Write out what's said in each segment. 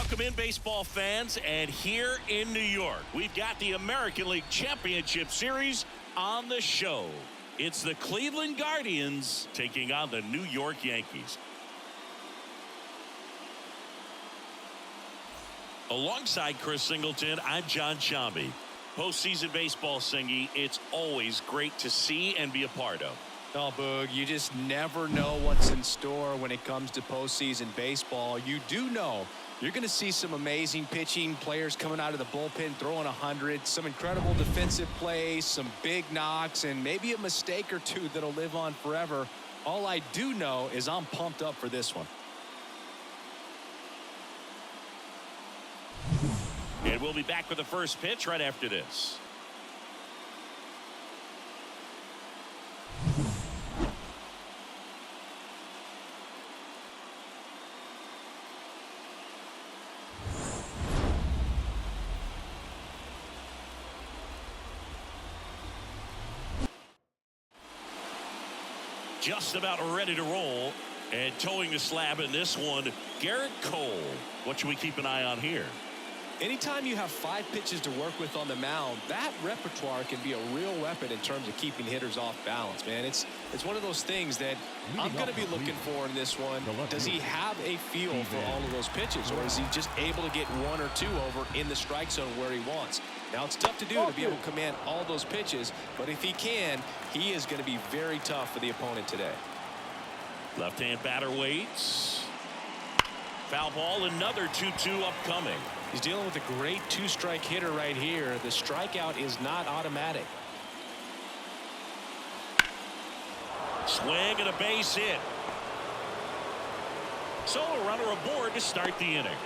Welcome in, baseball fans, and here in New York, we've got the American League Championship Series on the show. It's the Cleveland Guardians taking on the New York Yankees. Alongside Chris Singleton, I'm John Shambi. Postseason baseball, Singy, it's always great to see and be a part of. Oh, Boog, you just never know what's in store when it comes to postseason baseball. You do know you're going to see some amazing pitching, players coming out of the bullpen throwing 100, some incredible defensive plays, some big knocks, and maybe a mistake or two that'll live on forever. All I do know is I'm pumped up for this one. And we'll be back with the first pitch right after this. Just about ready to roll, and towing the slab in this one, Garrett Cole. What should we keep an eye on here? Anytime you have 5 pitches to work with on the mound, that repertoire can be a real weapon in terms of keeping hitters off balance, man. It's one of those things that I'm going to be looking for in this one. Does he have a feel for all of those pitches, or is he just able to get 1 or 2 over in the strike zone where he wants? Now, it's tough to do to be able to command all those pitches, but if he can, he is going to be very tough for the opponent today. Left-hand batter waits. Foul ball, another 2-2 upcoming. He's dealing with a great 2-strike hitter right here. The strikeout is not automatic. Swing and a base hit. So a runner aboard to start the inning.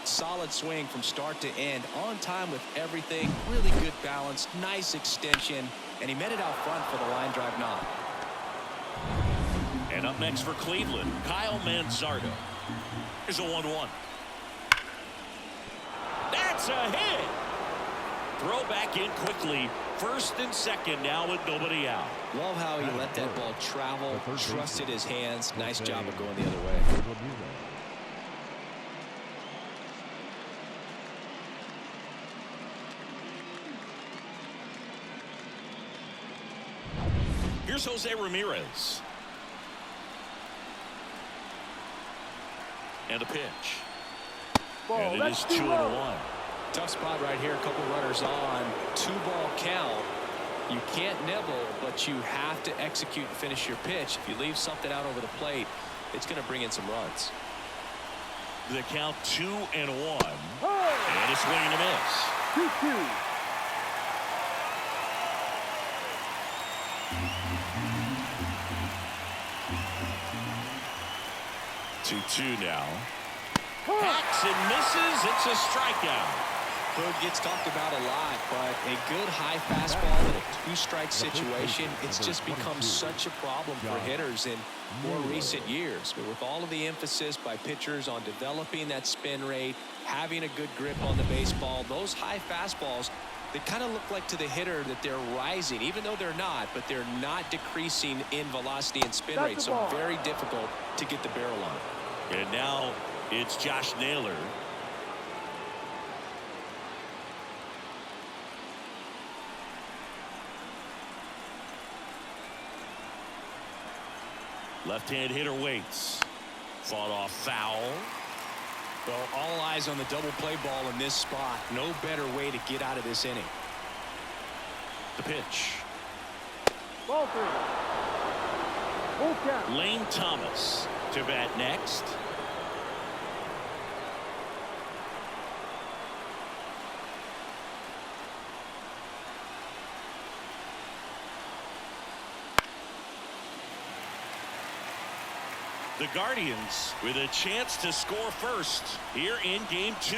Solid swing from start to end, on time with everything, really good balance, nice extension, and he met it out front for the line drive knock. And up next for Cleveland, Kyle Manzardo. Here's a 1-1. That's a hit. Throw back in quickly. First and second now with nobody out. Love how he let that ball travel, trusted his hands. Nice job of going the other way. Here's Jose Ramirez. And a pitch. And it is 2-1. Tough spot right here. A couple runners on. 2-ball count. You can't nibble, but you have to execute and finish your pitch. If you leave something out over the plate, it's going to bring in some runs. The count 2-1. And a swing and a miss. 2-2. 2-2 now. Hacks and misses. It's a strikeout. Boog gets talked about a lot, but a good high fastball in a 2-strike situation, it's just become such a problem for hitters in more recent years. But with all of the emphasis by pitchers on developing that spin rate, having a good grip on the baseball, those high fastballs, they kind of look like to the hitter that they're rising, even though they're not, but they're not decreasing in velocity and spin rate. So very difficult to get the barrel on. And now it's Josh Naylor. Left-hand hitter waits. Fought off foul. Well, all eyes on the double play ball in this spot. No better way to get out of this inning. The pitch. Ball 3. Full count. Lane Thomas to bat next. The Guardians with a chance to score first here in game 2.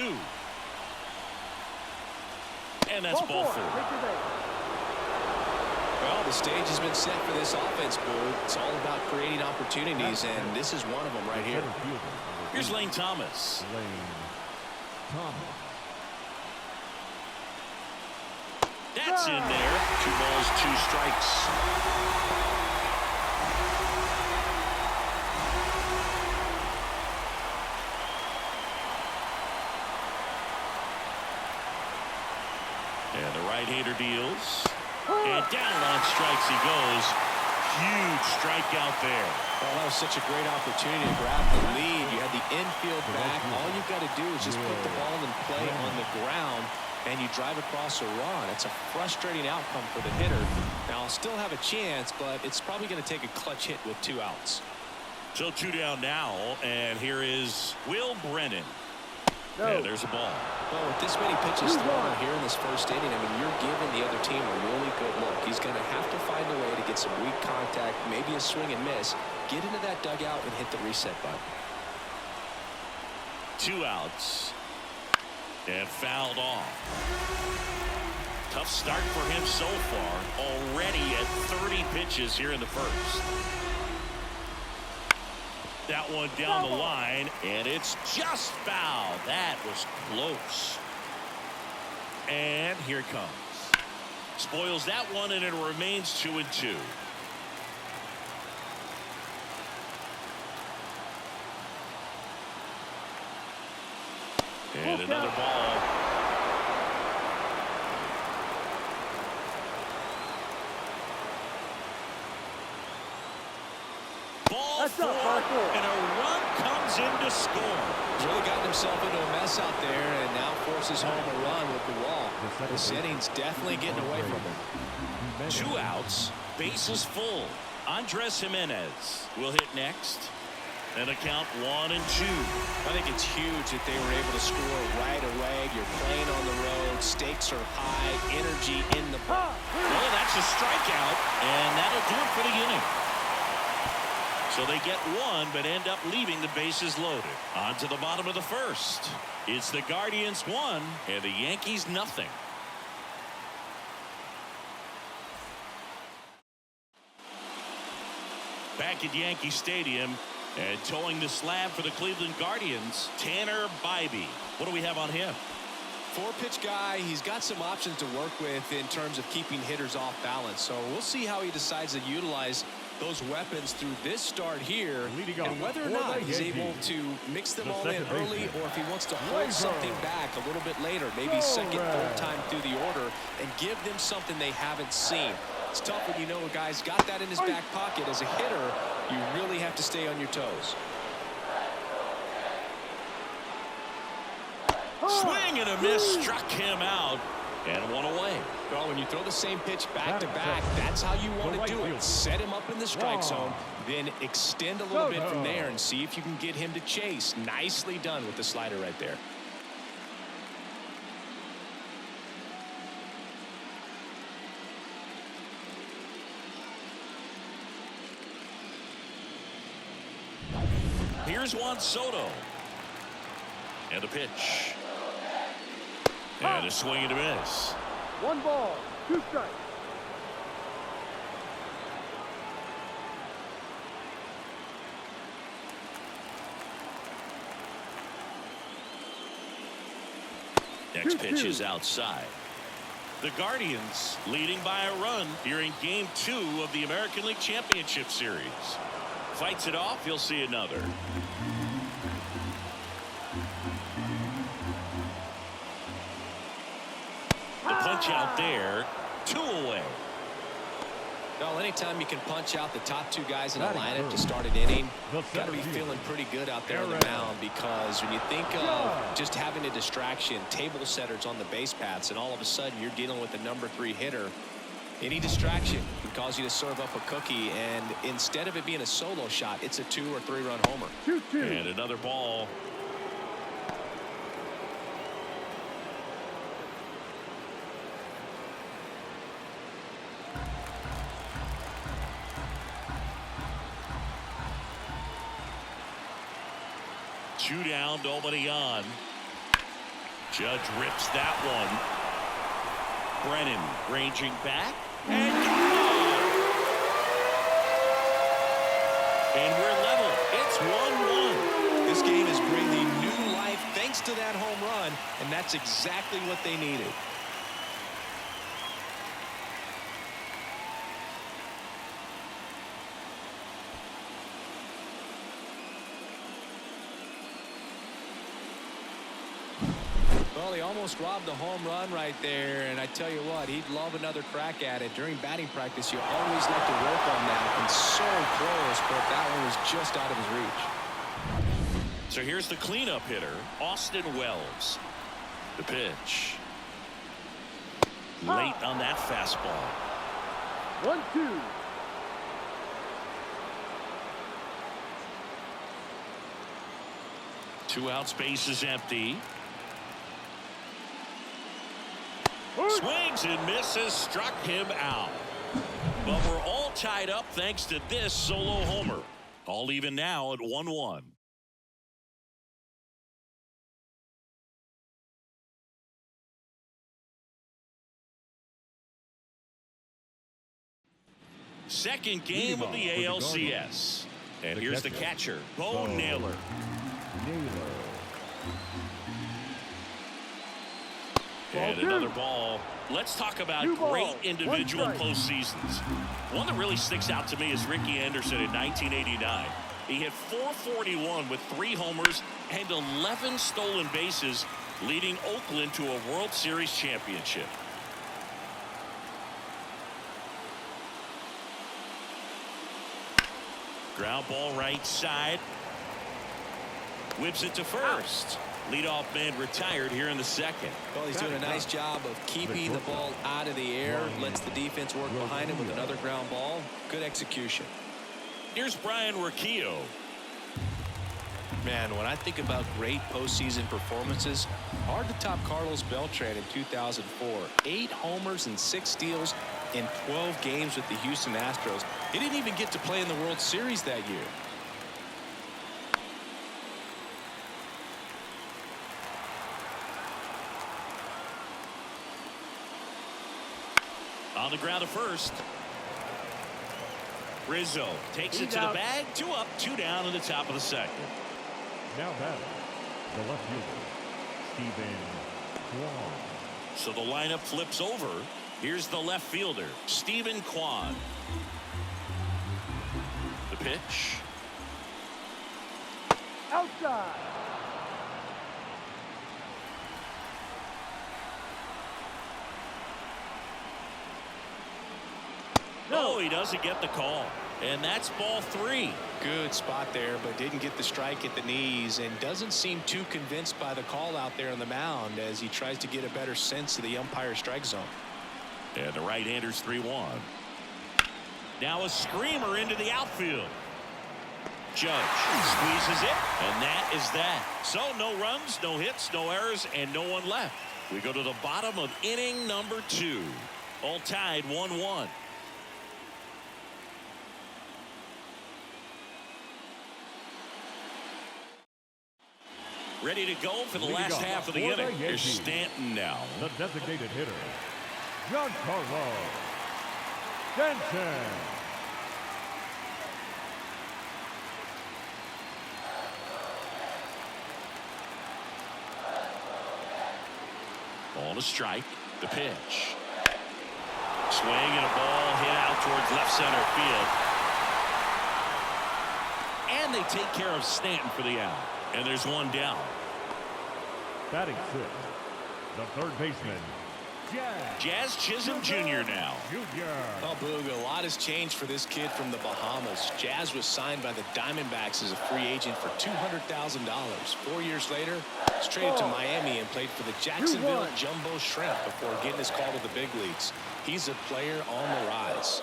And that's ball 4. Well, the stage has been set for this offense, Boo. It's all about creating opportunities, and this is one of them right here. Here's Lane Thomas. That's in there. 2 balls, 2 strikes. right-hander deals. And down on strikes he goes. Huge strikeout there. Well, that was such a great opportunity to grab the lead. You had the infield back. All you've got to do is just put the ball in play on the ground, and you drive across a run. It's a frustrating outcome for the hitter. Now, I'll still have a chance, but it's probably going to take a clutch hit with 2 outs. So 2 down now, and here is Will Brennan. No. And there's a ball. Well, with this many pitches thrown here in this first inning, I mean, you're giving the other team a really good look. He's going to have to find a way to get some weak contact, maybe a swing and miss, get into that dugout and hit the reset button. 2 outs. And fouled off. Tough start for him so far. Already at 30 pitches here in the first. That one down the line, and it's just foul. That was close. And here it comes. Spoils that one, and it remains 2-2. And another ball. Ball 4, and a run comes in to score. He's really gotten himself into a mess out there and now forces home a run with the wall. This inning's definitely getting away from him. 2 outs, bases full. Andres Jimenez will hit next. And a count 1-2. I think it's huge that they were able to score right away. You're playing on the road. Stakes are high. Energy in the ball. Well, that's a strikeout, and that'll do it for the inning. So they get 1, but end up leaving the bases loaded. On to the bottom of the first. It's the Guardians 1 and the Yankees nothing. Back at Yankee Stadium and towing the slab for the Cleveland Guardians, Tanner Bybee. What do we have on him? 4-pitch guy. He's got some options to work with in terms of keeping hitters off balance. So we'll see how he decides to utilize those weapons through this start here, and whether or not he's able to mix them all in early, or if he wants to hold something back a little bit later, maybe second, third time through the order, and give them something they haven't seen. It's tough when you know a guy's got that in his back pocket. As a hitter, you really have to stay on your toes. Swing and a miss struck him out, and 1 away. Well, when you throw the same pitch back to back, that's how you want to do it. Set him up in the strike zone, then extend a little bit from there and see if you can get him to chase. Nicely done with the slider right there. Here's Juan Soto. And a pitch. And a swing and a miss. 1 ball, 2 strikes. Next pitch is outside. The Guardians leading by a run here in Game 2 of the American League Championship Series. Fights it off, you'll see another. The punch out there, 2 away. Well, anytime you can punch out the top 2 guys in a lineup to start an inning, got to be feeling pretty good out there on the mound, because when you think of just having a distraction, table setters on the base paths, and all of a sudden you're dealing with the number 3 hitter, any distraction can cause you to serve up a cookie, and instead of it being a solo shot, it's a 2 or 3 run homer. 2-2. And another ball. Two down, nobody on. Judge rips that one. Brennan ranging back and gone. And we're level. It's 1-1. This game is breathing new life thanks to that home run, and that's exactly what they needed. Well, he almost robbed the home run right there, and I tell you what, he'd love another crack at it. During batting practice, you always like to work on that, and so close, but that one was just out of his reach. So here's the cleanup hitter, Austin Wells. The pitch. Late on that fastball. 1-2. Two outs, base is empty. Swings and misses, struck him out. But we're all tied up thanks to this solo homer. All even now at 1-1. Second game of the ALCS. And here's the catcher, Bo Naylor. And another ball. Let's talk about great individual postseasons. One that really sticks out to me is Ricky Anderson in 1989. He hit .441 with 3 homers and 11 stolen bases, leading Oakland to a World Series championship. Ground ball right side. Whips it to first. Leadoff man retired here in the second. Well, he's doing a nice job of keeping the ball out of the air. Lets the defense work behind him with another ground ball. Good execution. Here's Brian Urquillo. Man, when I think about great postseason performances, hard to top Carlos Beltran in 2004. 8 homers and 6 steals in 12 games with the Houston Astros. He didn't even get to play in the World Series that year. On the ground at first. Rizzo takes it to the bag. 2 up, 2 down in the top of the second. Now batting, the left fielder, Stephen Kwan. So the lineup flips over. Here's the left fielder, Stephen Kwan. The pitch. Outside. Oh, he doesn't get the call. And that's ball 3. Good spot there, but didn't get the strike at the knees and doesn't seem too convinced by the call out there on the mound as he tries to get a better sense of the umpire strike zone. And the right-hander's 3-1. Now a screamer into the outfield. Judge squeezes it, and that is that. So no runs, no hits, no errors, and no one left. We go to the bottom of inning number 2. All tied 1-1. Ready to go for the last half of the inning. Here's Stanton now. The designated hitter, Giancarlo Stanton. Ball to strike. The pitch. Swing and a ball hit out towards left center field. And they take care of Stanton for the out. And there's one down. Batting 6, the third baseman, Jazz Chisholm Jr. now. Oh, Boog, a lot has changed for this kid from the Bahamas. Jazz was signed by the Diamondbacks as a free agent for $200,000. 4 years later, he's traded to Miami and played for the Jacksonville Jumbo Shrimp before getting his call to the big leagues. He's a player on the rise.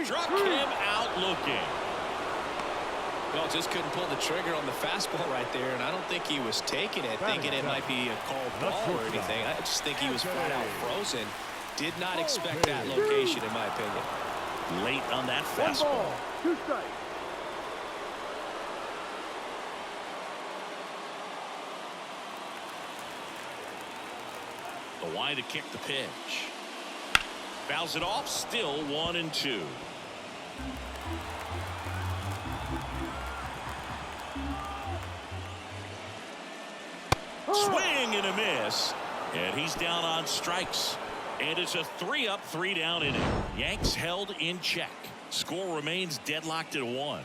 Struck him out looking. Well, just couldn't pull the trigger on the fastball right there, and I don't think he was taking it, thinking it might be a called ball or anything. I just think he was flat out frozen. Did not expect that location, in my opinion. Late on that 1 fastball. ball, 2 strikes. The wide to kick the pitch. Fouls it off, still 1-2. Swing and a miss. And he's down on strikes. And it's a 3-up, 3-down inning. Yanks held in check. Score remains deadlocked at 1.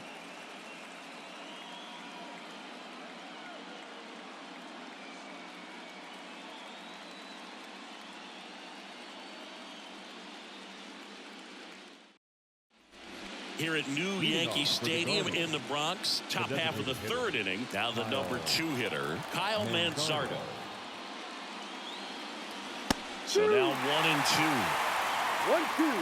Here at New Yankee Stadium in the Bronx, top half of the third inning. Now the number 2 hitter, Kyle Mansardo. So now 1-2. 1-2.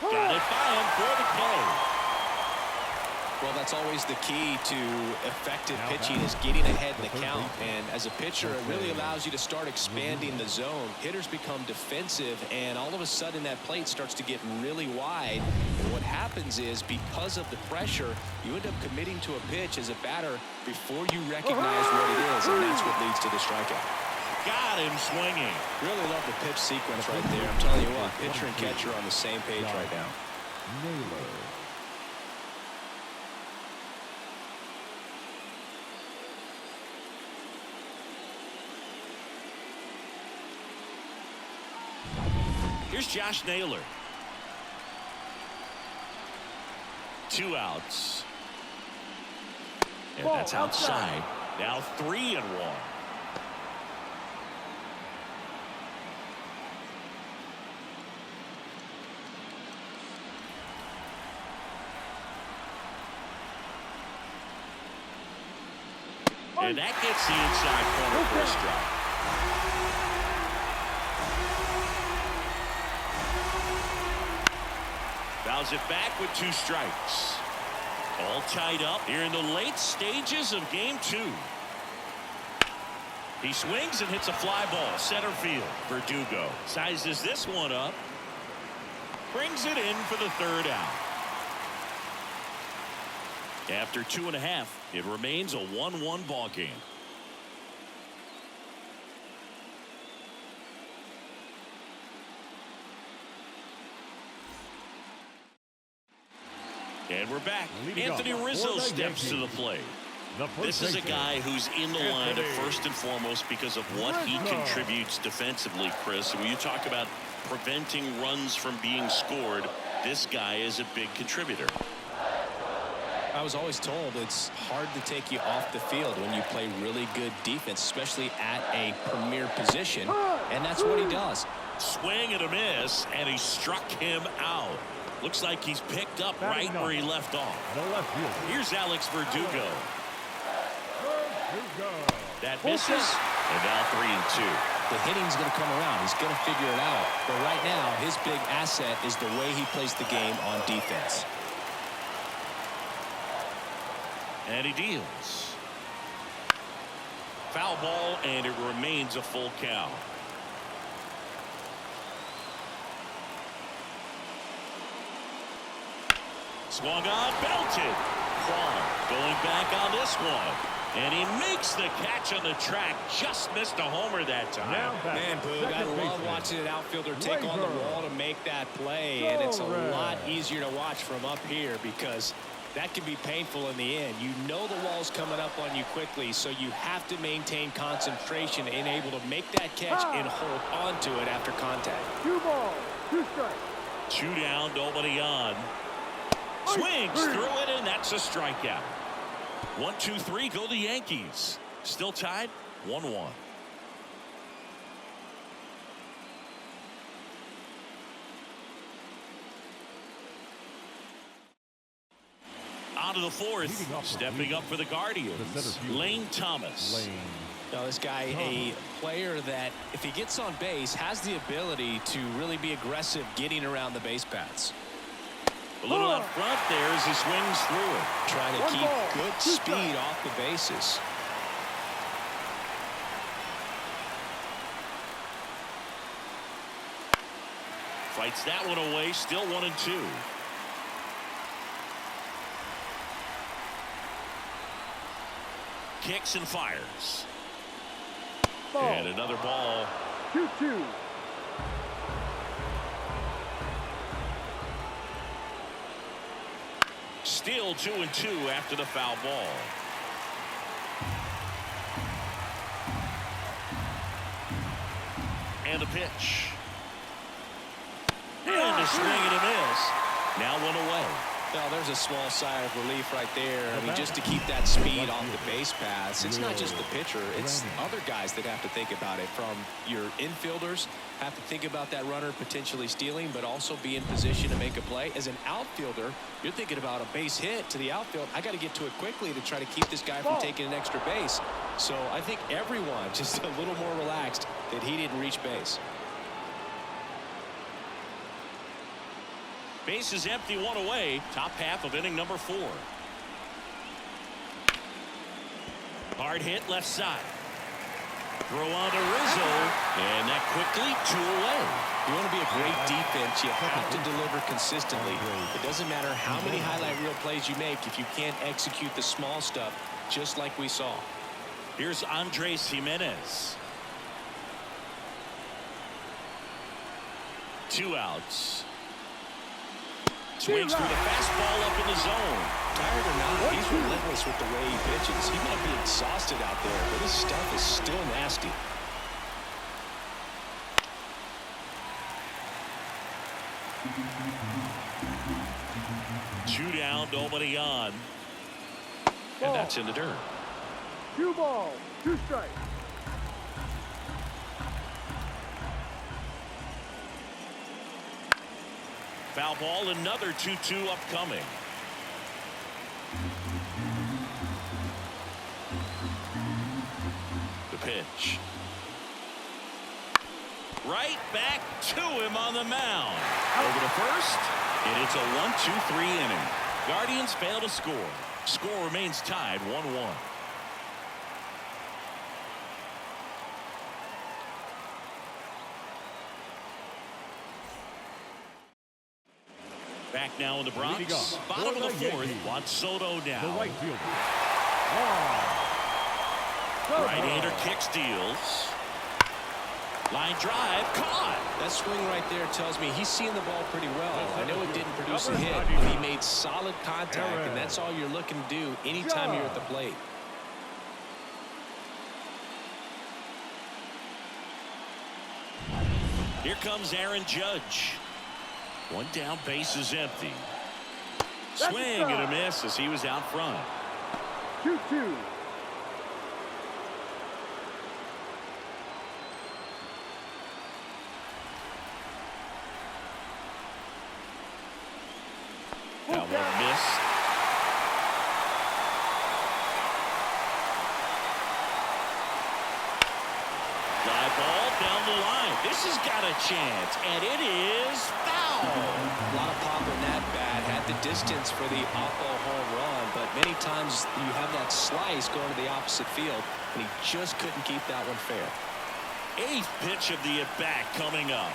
Got it by him for the play. Well, that's always the key to effective pitching is getting ahead in the count. And as a pitcher, it really allows you to start expanding the zone. Hitters become defensive, and all of a sudden that plate starts to get really wide. And what happens is because of the pressure, you end up committing to a pitch as a batter before you recognize what it is, and that's what leads to the strikeout. Got him swinging. Really love the pitch sequence right there. I'm telling you what, pitcher and catcher are on the same page right now. Naylor. Here's Josh Naylor. 2 outs. And that's outside. Now 3-1. And that gets the inside corner for a strike. Fouls it back with 2 strikes. All tied up here in the late stages of game 2. He swings and hits a fly ball center field. Verdugo sizes this one up. Brings it in for the 3rd out. After 2.5, it remains a 1-1 ball game. And we're back. Anthony Rizzo steps to the plate. This is a guy who's in the lineup first and foremost because of what he contributes defensively, Chris. When you talk about preventing runs from being scored, this guy is a big contributor. I was always told it's hard to take you off the field when you play really good defense, especially at a premier position, and that's what he does. Swing and a miss, and he struck him out. Looks like he's picked up right where he left off. Here's Alex Verdugo. That misses, and now 3-2. The hitting's going to come around. He's going to figure it out. But right now, his big asset is the way he plays the game on defense. And he deals. Foul ball, and it remains a full count. Swung on, belted. Kwan going back on this one. And he makes the catch on the track. Just missed a homer that time. Man, Boog, I love watching an outfielder take on the wall to make that play. And it's a lot easier to watch from up here because that can be painful in the end. You know the wall's coming up on you quickly, so you have to maintain concentration and able to make that catch and hold on to it after contact. 2 balls, 2 strikes. 2 down, nobody on. Swings through it, and that's a strikeout. 1-2-3, go the Yankees. Still tied, 1-1. On to the 4th, stepping up for the Guardians, Lane Thomas. Now, this guy, a player that, if he gets on base, has the ability to really be aggressive getting around the base paths. A little up front there as he swings through it. Trying to keep good speed off the bases. Fights that one away, still 1-2. Kicks and fires. And another ball. 2-2. Still 2-2 after the foul ball. And the pitch. And a swing and a miss. Now one away. Well, there's a small sigh of relief right there. I mean, just to keep that speed off the base paths. It's not just the pitcher. It's other guys that have to think about it. From your infielders have to think about that runner potentially stealing, but also be in position to make a play. As an outfielder, you're thinking about a base hit to the outfield. I got to get to it quickly to try to keep this guy from taking an extra base. So I think everyone just a little more relaxed that he didn't reach base. Base is empty, one away. Top half of inning number 4. Hard hit left side. Throw on to Rizzo. And that quickly 2 away. You want to be a great defense, you have to deliver consistently. It doesn't matter how many highlight reel plays you make if you can't execute the small stuff, just like we saw. Here's Andres Jimenez. 2 outs. Swings through the fastball up in the zone. Tired or not, he's relentless with the way he pitches. He might be exhausted out there, but his stuff is still nasty. Two down, nobody on. And that's in the dirt. 2 balls, 2 strikes. Foul ball, another 2-2 upcoming. The pitch. Right back to him on the mound. Over to first, and it's a 1-2-3 inning. Guardians fail to score. Score remains tied 1-1. Back now in the Bronx. Bottom of the 4th. Juan Soto now. The right fielder. Right-hander kick steals. Line drive caught. That swing right there tells me he's seeing the ball pretty well. I know it didn't produce a hit, but he made solid contact, and that's all you're looking to do anytime you're at the plate. Here comes Aaron Judge. 1 down, base is empty. Swing and a miss as he was out front. 2-2. That one missed. Fly ball down the line. This has got a chance, and it is foul. A lot of pop in that bat. Had the distance for the off-ball home run, but many times you have that slice going to the opposite field, and he just couldn't keep that one fair. 8th pitch of the at-bat coming up.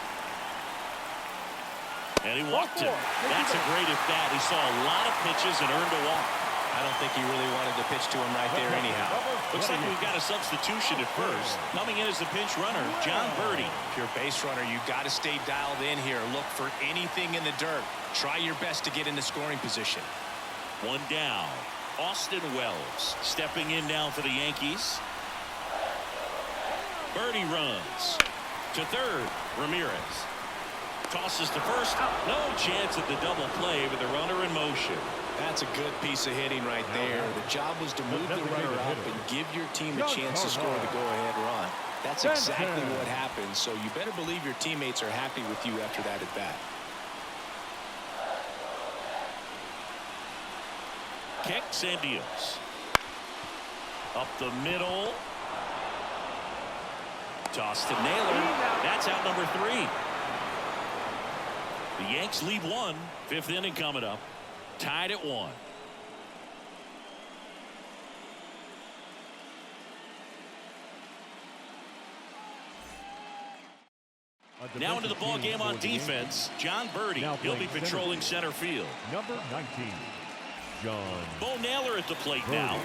And he walked him. That's a great at-bat. He saw a lot of pitches and earned a walk. I don't think he really wanted to pitch to him right there anyhow. Looks like we've got a substitution at first. Coming in as the pinch runner, John Birdie. If you're a base runner, you've got to stay dialed in here. Look for anything in the dirt. Try your best to get into scoring position. 1 down. Austin Wells stepping in now for the Yankees. Birdie runs to third. Ramirez tosses to first. No chance at the double play with the runner in motion. That's a good piece of hitting right there. The job was to move the runner up and give your team a chance to score the go-ahead run. That's exactly what happened, so you better believe your teammates are happy with you after that at bat. Kicks and deals. Up the middle. Toss to Naylor. That's out number 3. The Yanks lead 1. 5th inning coming up. Tied at 1. Now into the ball game on defense. John Birdie. He'll be patrolling center field. Number 19, John. Bo Naylor at the plate Birdie. now.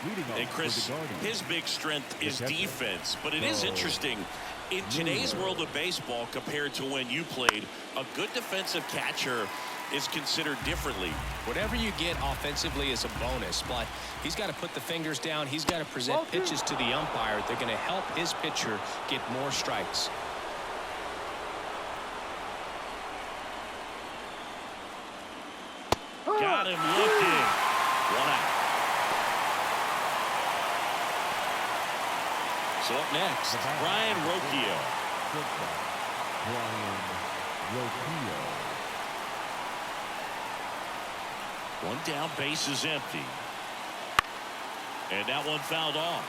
Leading off And Chris, for the Guardians. his big strength is The catcher. defense, but it is interesting. In today's world of baseball compared to when you played, a good defensive catcher is considered differently. Whatever you get offensively is a bonus, but he's got to put the fingers down. He's got to present pitches to the umpire. They're going to help his pitcher get more strikes. One out. So up next, Brian Rocchio. Brian Rocchio. One down, base is empty. And that one fouled off.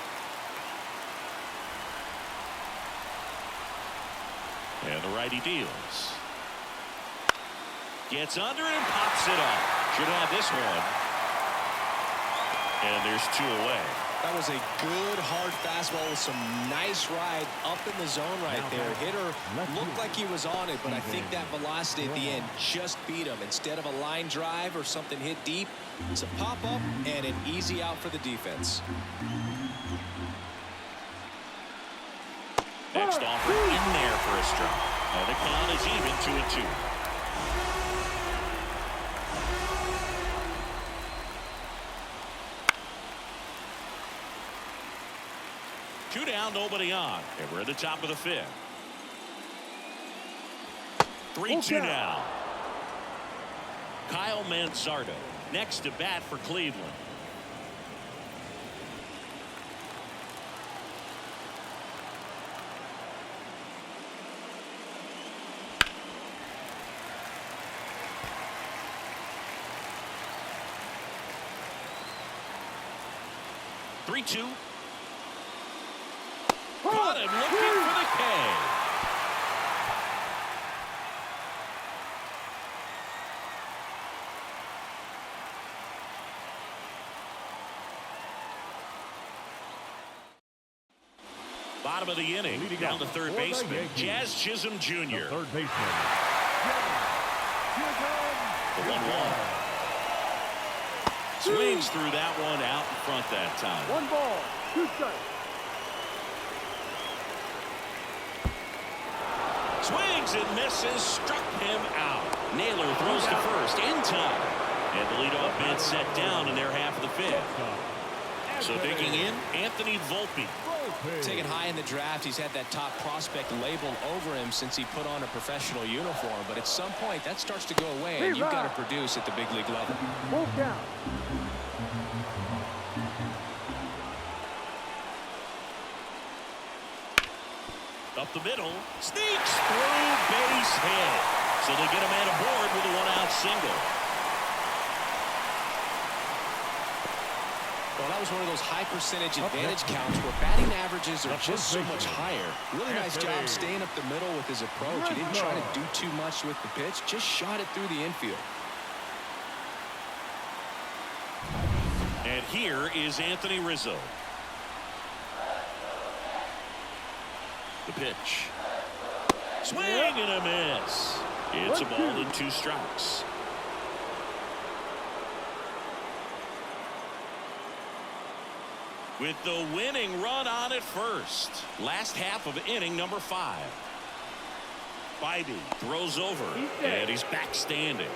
And the righty deals. Gets under it and pops it off. Should have this one. And there's 2 away. That was a good hard fastball with some nice ride up in the zone right there. Hitter looked like he was on it, but I think that velocity at the end just beat him. Instead of a line drive or something hit deep, it's a pop-up and an easy out for the defense. Next offer in there for a strike. And the count is even 2-2. Two down, nobody on. And we're at the top of the 5th. 3-2 now. Kyle Manzardo next to bat for Cleveland. Three-two. Caught him looking for the K. Bottom of the inning, down to third baseman, Jazz Chisholm Jr. Third baseman. The 1-1. Swings through that one out in front that time. 1 ball, 2 strikes. Swings and misses, struck him out. Naylor throws to first in time. And the leadoff man set down in their half of the 5th. So digging in, Anthony Volpe. Taken high in the draft, he's had that top prospect label over him since he put on a professional uniform. But at some point, that starts to go away, and you've got to produce at the big league level. Full count. Up the middle, sneaks through, base hit. So they get a man aboard with a 1-out single. Well, that was one of those high percentage advantage counts where batting averages are just so much higher. Really nice job staying up the middle with his approach. He didn't try to do too much with the pitch, just shot it through the infield. And here is Anthony Rizzo. The pitch. Swing and a miss. It's a ball and 2 strikes. With the winning run on at first. Last half of inning number 5. Biden throws over, and he's back standing.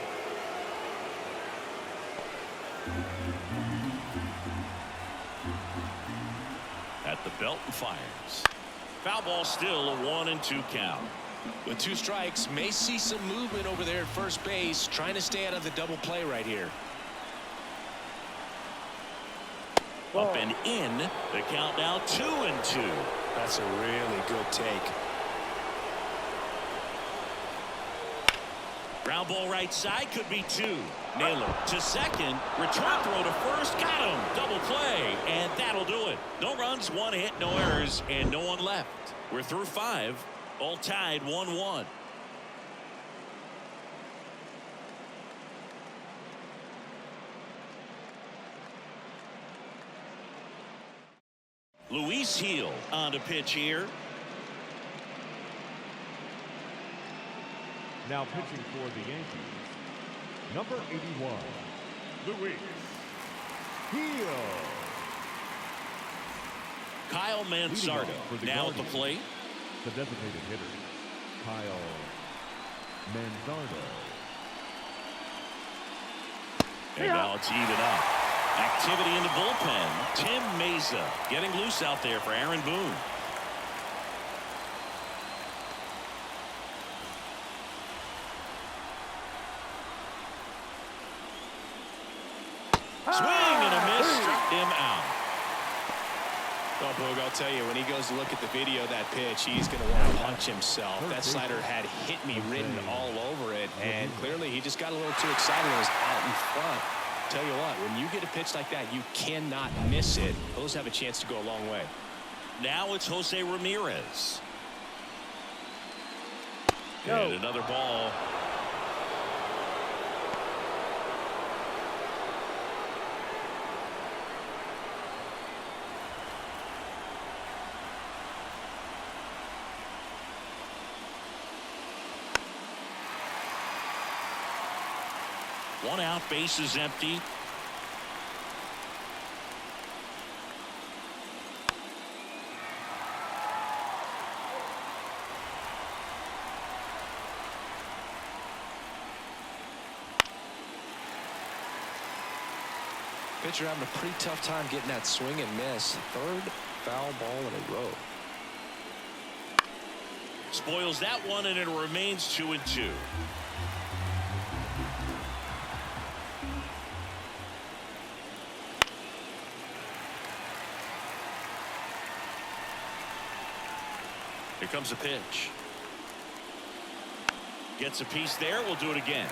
At the belt and fires. Foul ball, still a 1-2 count. With 2 strikes, may see some movement over there at first base, trying to stay out of the double play right here. Up and in. The count now 2-2. That's a really good take. Ground ball right side, could be 2. Naylor to second. Return throw to first. Got him. Double play. And that'll do it. No runs, 1 hit, no errors, and no one left. We're through 5. All tied 1-1. Luis Heel on to pitch here. Now pitching for the Yankees, number 81, Luis Heel. Kyle Manzardo now at the plate. The designated hitter, Kyle Manzardo. And now it's even up. Activity in the bullpen. Tim Meza getting loose out there for Aaron Boone. Swing Boog, I'll tell you, when he goes to look at the video of that pitch, he's going to want to punch himself. That slider had hit me written all over it, and clearly he just got a little too excited and was out in front. Tell you what, when you get a pitch like that, you cannot miss it. Those have a chance to go a long way. Now it's Jose Ramirez. Go. And another ball. One out, base is empty. Pitcher having a pretty tough time getting that swing and miss. Third foul ball in a row. Spoils that one, and it remains 2-2. Here comes a pitch. Gets a piece there. We'll do it again.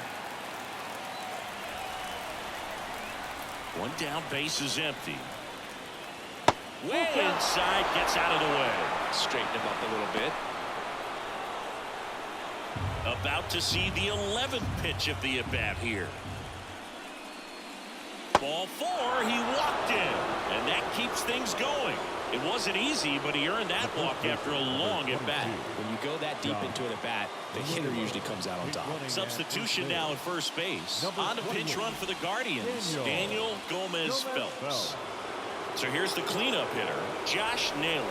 One down, base is empty. Way inside, gets out of the way. Straighten him up a little bit. About to see the 11th pitch of the at-bat here. Ball 4, he walked in, and that keeps things going. It wasn't easy, but he earned that walk after a long at-bat. When you go that deep into an at-bat, the hitter usually comes out on top. Substitution now at first base. On the pinch run for the Guardians, Daniel Gomez Phelps. So here's the cleanup hitter, Josh Naylor.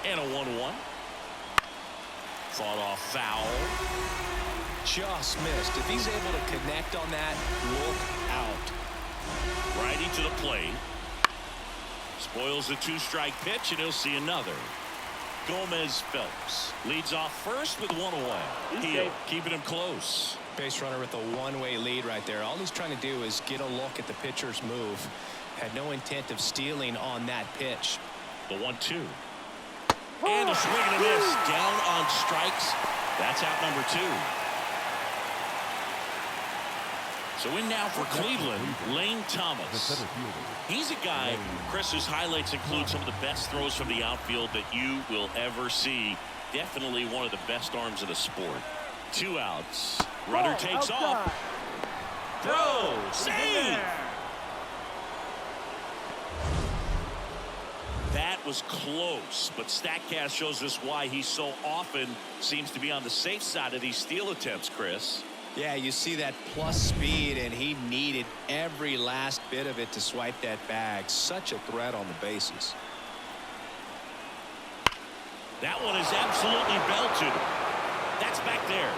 And a 1-1. Fought off foul. Just missed. If he's able to connect on that, look out. Righty to the plate. Spoils the 2-strike pitch, and he'll see another. Gomez Phelps leads off first with one away. Heel, keeping him close. Base runner with a one-way lead right there. All he's trying to do is get a look at the pitcher's move. Had no intent of stealing on that pitch. The 1-2. And a swing and a miss. Down on strikes. That's out number 2. So in now for Cleveland, Lane Thomas. He's a guy, Chris's highlights include some of the best throws from the outfield that you will ever see. Definitely one of the best arms in the sport. 2 outs. Runner takes off. Throw. Save. That was close, but StatCast shows us why he so often seems to be on the safe side of these steal attempts, Chris. Yeah, you see that plus speed, and he needed every last bit of it to swipe that bag. Such a threat on the bases. That one is absolutely belted. That's back there.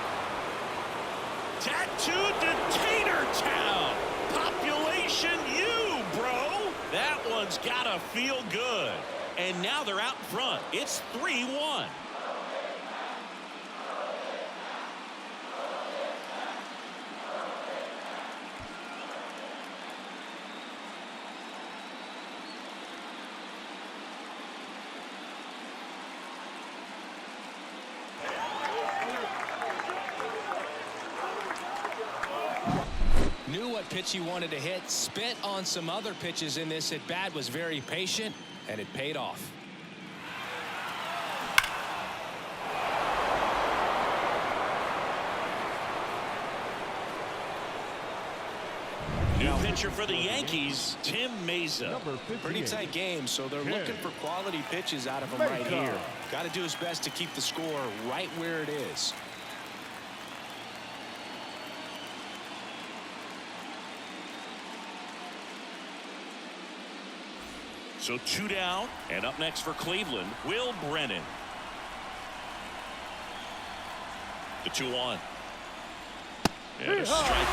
Tattooed to Tatertown. Population U, bro. That one's gotta feel good. And now they're out in front. It's 3-1. Knew what pitch he wanted to hit, spit on some other pitches in this at bat, was very patient, and it paid off. New pitcher for the Yankees, Tim Mesa. Pretty tight game, so they're looking for quality pitches out of him right here. Got to do his best to keep the score right where it is. So 2 down, and up next for Cleveland, Will Brennan. The 2-1. And a strike.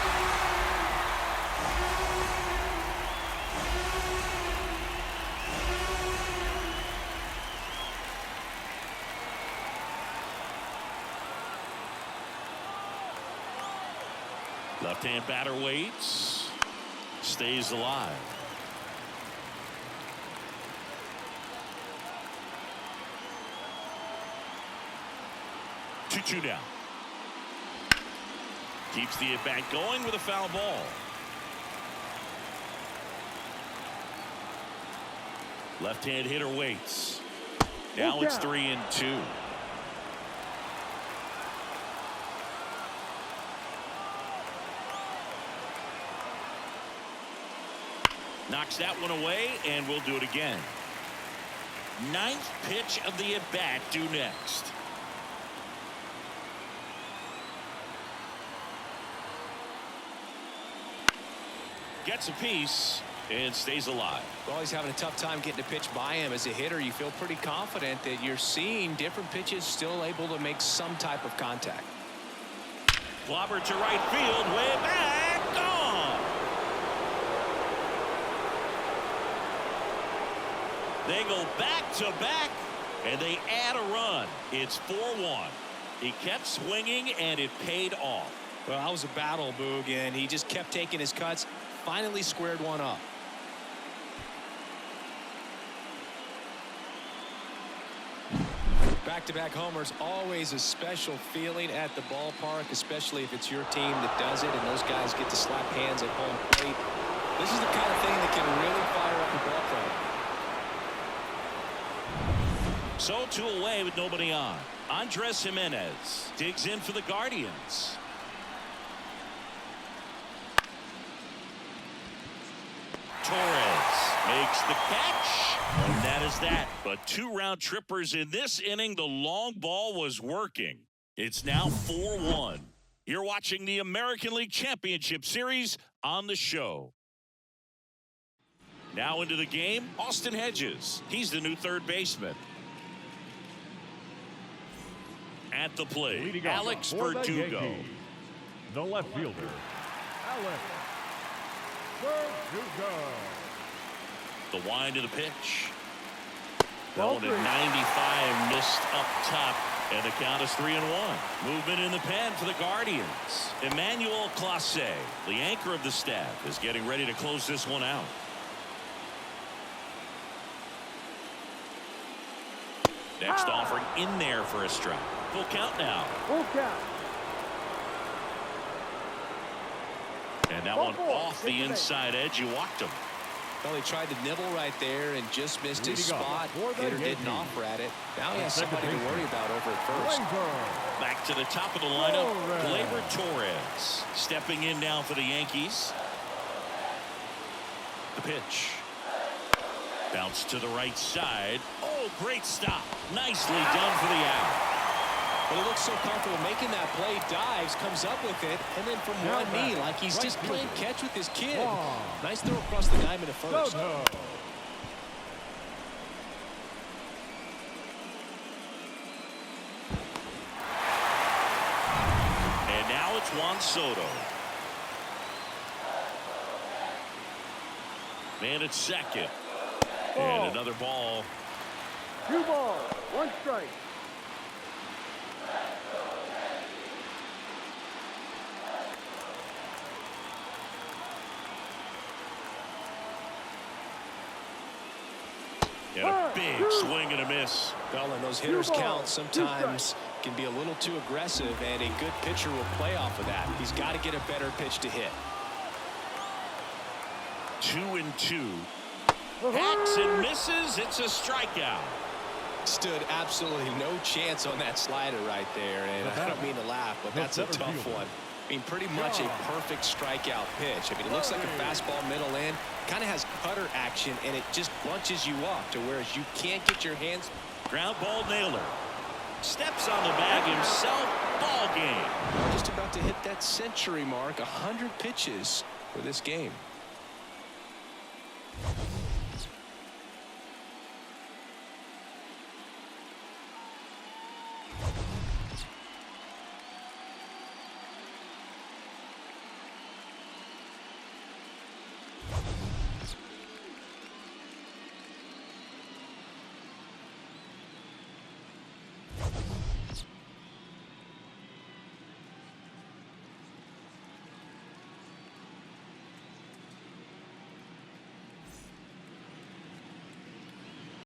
Left-hand batter waits. stays alive. 2-2 down. Keeps the at-bat going with a foul ball. Left-hand hitter waits. Now it's 3-2. Knocks that one away, and we'll do it again. Ninth pitch of the at-bat due next. Gets a piece and stays alive. Well, he's having a tough time getting a pitch by him. As a hitter, you feel pretty confident that you're seeing different pitches still able to make some type of contact. Clobber to right field, way back, gone. They go back to back, and they add a run. It's 4-1. He kept swinging, and it paid off. Well, that was a battle, Boog, and he just kept taking his cuts. Finally squared one up. Back-to-back homers, always a special feeling at the ballpark, especially if it's your team that does it and those guys get to slap hands at home plate. This is the kind of thing that can really fire up the ball club. So 2 away with nobody on. Andres Jimenez digs in for the Guardians. Torres makes the catch, and that is that. But 2 round trippers in this inning. The long ball was working. It's now 4-1. You're watching the American League Championship Series on the show. Now into the game, Austin Hedges. He's the new third baseman. At the plate, Alex Verdugo. The left fielder, Alex Verdugo. The wind of the pitch. That one at 95 missed up top, and the count is 3-1. Movement in the pen for the Guardians. Emmanuel Clase, the anchor of the staff, is getting ready to close this one out. Next offering in there for a strike. Full count now. Full count. And that one off the inside edge. You walked him. Well, he tried to nibble right there and just missed his spot. Hitter didn't offer at it. Now he has somebody to worry about over at first. Back to the top of the lineup, Gleyber Torres stepping in now for the Yankees. The pitch. Bounce to the right side. Oh, great stop. Nicely done for the out. But he looks so comfortable making that play, dives, comes up with it, and then from one knee, like he's just playing catch with his kid. Nice throw across the diamond at first. And now it's Juan Soto. Man at second. And another ball. 2 balls, 1 strike. And a big swing and a miss. Well, and those hitters count sometimes can be a little too aggressive, and a good pitcher will play off of that. He's got to get a better pitch to hit. 2-2. Hacks and misses. It's a strikeout. Stood absolutely no chance on that slider right there, and I don't mean to laugh, but that's a tough one. I mean, pretty much a perfect strikeout pitch. I mean, it looks like a fastball middle in, kind of has cutter action, and it just bunches you off to whereas you can't get your hands. Ground ball Naylor. Steps on the bag himself. Ball game. Just about to hit that century mark, 100 pitches for this game.